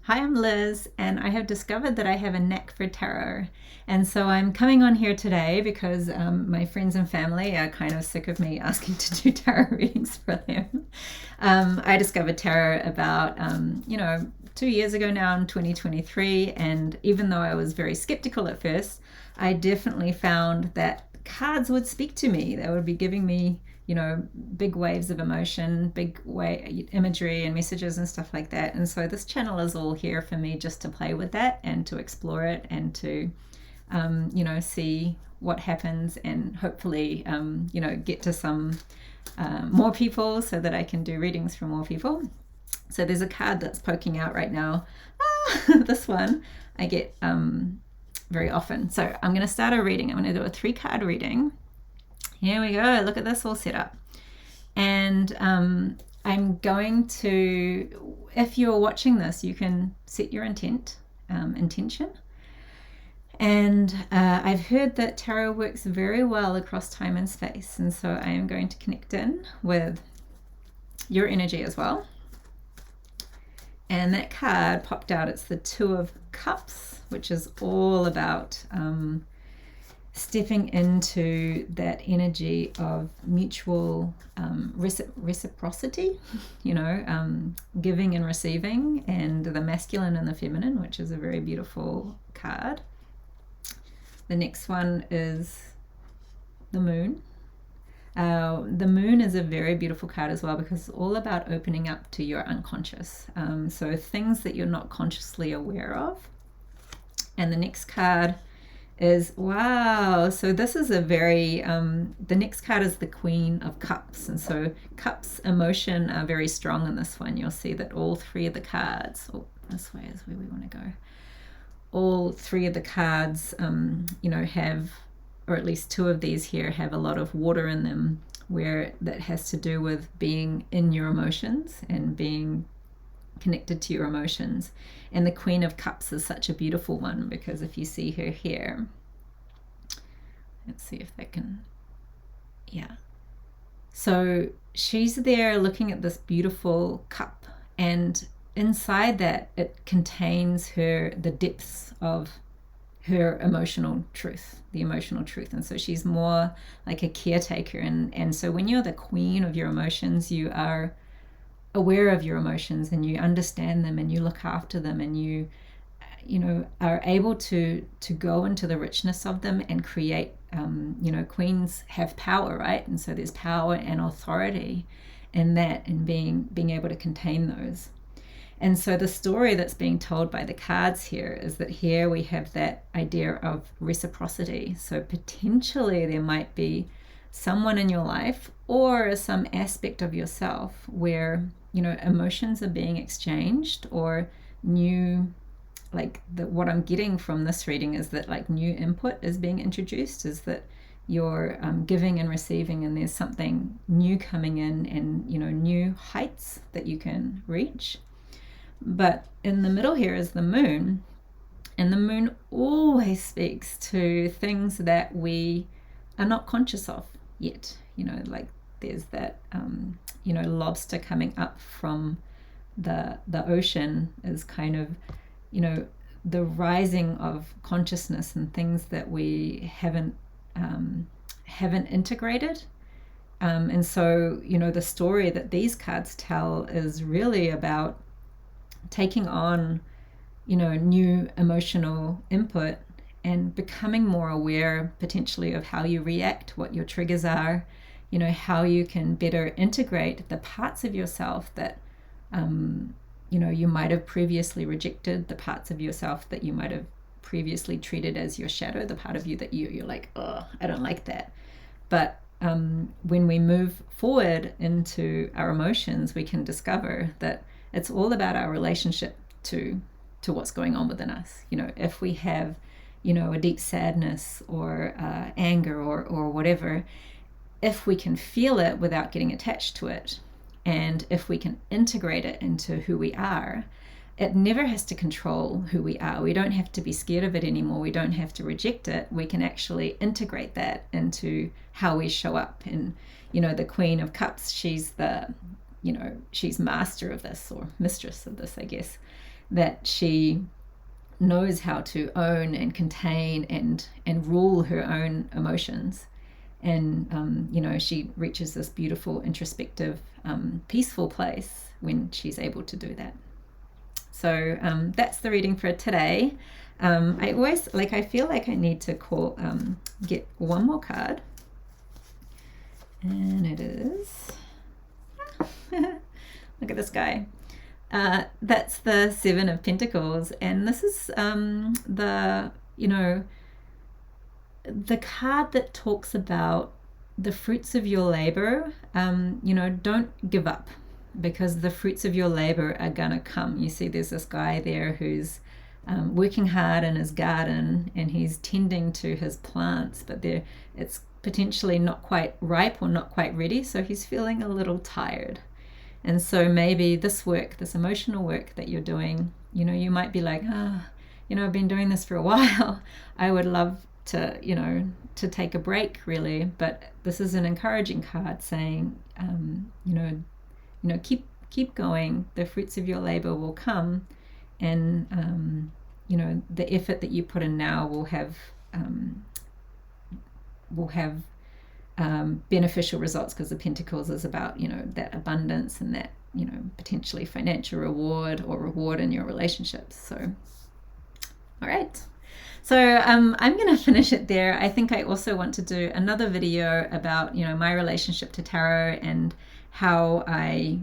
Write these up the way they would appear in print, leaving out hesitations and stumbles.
Hi, I'm Liz, and I have discovered that I have a knack for tarot. And so I'm coming on here today because my friends and family are kind of sick of me asking to do tarot readings for them. I discovered tarot about, 2 years ago now in 2023. And even though I was very skeptical at first, I definitely found that cards would speak to me. They would be giving me big waves of emotion, big way imagery and messages and stuff like that. And so this channel is all here for me just to play with that and to explore it and to see what happens, and hopefully get to some more people so that I can do readings for more people. So there's a card that's poking out right now. This one I get very often. So I'm going to start a reading. I'm going to do a 3-card reading. Here we go. Look at this all set up. And I'm going to, if you're watching this, you can set your intention. And I've heard that tarot works very well across time and space. And so I am going to connect in with your energy as well. And that card popped out. It's the 2 of Cups, which is all about stepping into that energy of mutual reciprocity, giving and receiving, and the masculine and the feminine, which is a very beautiful card. The next one is the Moon. The Moon is a very beautiful card as well because it's all about opening up to your unconscious. So things that you're not consciously aware of. And the next card is, wow, so this is a very, the next card is the Queen of Cups. And so Cups emotion are very strong in this one. You'll see that all 3 of the cards, this way is where we want to go. All 3 of the cards, have, or at least 2 of these here have a lot of water in them, where that has to do with being in your emotions and being connected to your emotions. And the Queen of Cups is such a beautiful one because if you see her here, let's see if that can, so she's there looking at this beautiful cup, and inside that it contains the depths of her emotional truth. And so she's more like a caretaker, and so when you're the queen of your emotions, you are aware of your emotions and you understand them and you look after them, and you are able to go into the richness of them and create. Queens have power, right? And so there's power and authority in that, and being able to contain those. And so the story that's being told by the cards here is that here we have that idea of reciprocity. So potentially there might be someone in your life or some aspect of yourself where emotions are being exchanged, or new, what I'm getting from this reading is that new input is being introduced, is that you're giving and receiving, and there's something new coming in, and new heights that you can reach. But in the middle here is the Moon, and the Moon always speaks to things that we are not conscious of yet. There's that lobster coming up from the ocean is kind of the rising of consciousness and things that we haven't integrated. And so the story that these cards tell is really about taking on new emotional input and becoming more aware potentially of how you react, what your triggers are, how you can better integrate the parts of yourself that you might have previously rejected, the parts of yourself that you might have previously treated as your shadow, the part of you that you're like, oh, I don't like that. But when we move forward into our emotions, we can discover that it's all about our relationship to what's going on within us. If we have a deep sadness or anger or whatever, if we can feel it without getting attached to it, and if we can integrate it into who we are, it never has to control who we are. We don't have to be scared of it anymore. We don't have to reject it. We can actually integrate that into how we show up. And the Queen of Cups, she's she's master of this, or mistress of this, I guess. that she knows how to own and contain and rule her own emotions. And she reaches this beautiful, introspective, peaceful place when she's able to do that. So that's the reading for today. I feel like I need to get one more card, and it is look at this guy. That's the Seven of Pentacles, and this is the card that talks about the fruits of your labor. Don't give up, because the fruits of your labor are gonna come. You see there's this guy there who's working hard in his garden, and he's tending to his plants, but it's potentially not quite ripe or not quite ready, so he's feeling a little tired. And so maybe this emotional work that you're doing, you might be like, I've been doing this for a while. I would love to take a break, really. But this is an encouraging card saying, keep going. The fruits of your labor will come, and the effort that you put in now will have beneficial results, because the Pentacles is about that abundance and that potentially financial reward or reward in your relationships. So all right, so I'm going to finish it there. I think I also want to do another video about my relationship to tarot, and how I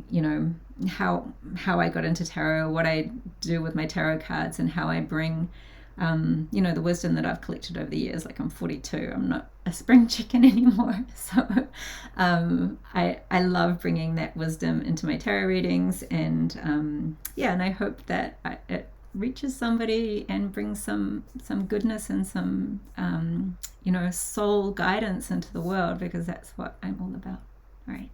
how I got into tarot, what I do with my tarot cards, and how I bring the wisdom that I've collected over the years. Like, I'm 42, I'm not a spring chicken anymore, so I love bringing that wisdom into my tarot readings, and and I hope that it reaches somebody and brings some goodness and some soul guidance into the world, because that's what I'm all about. All right.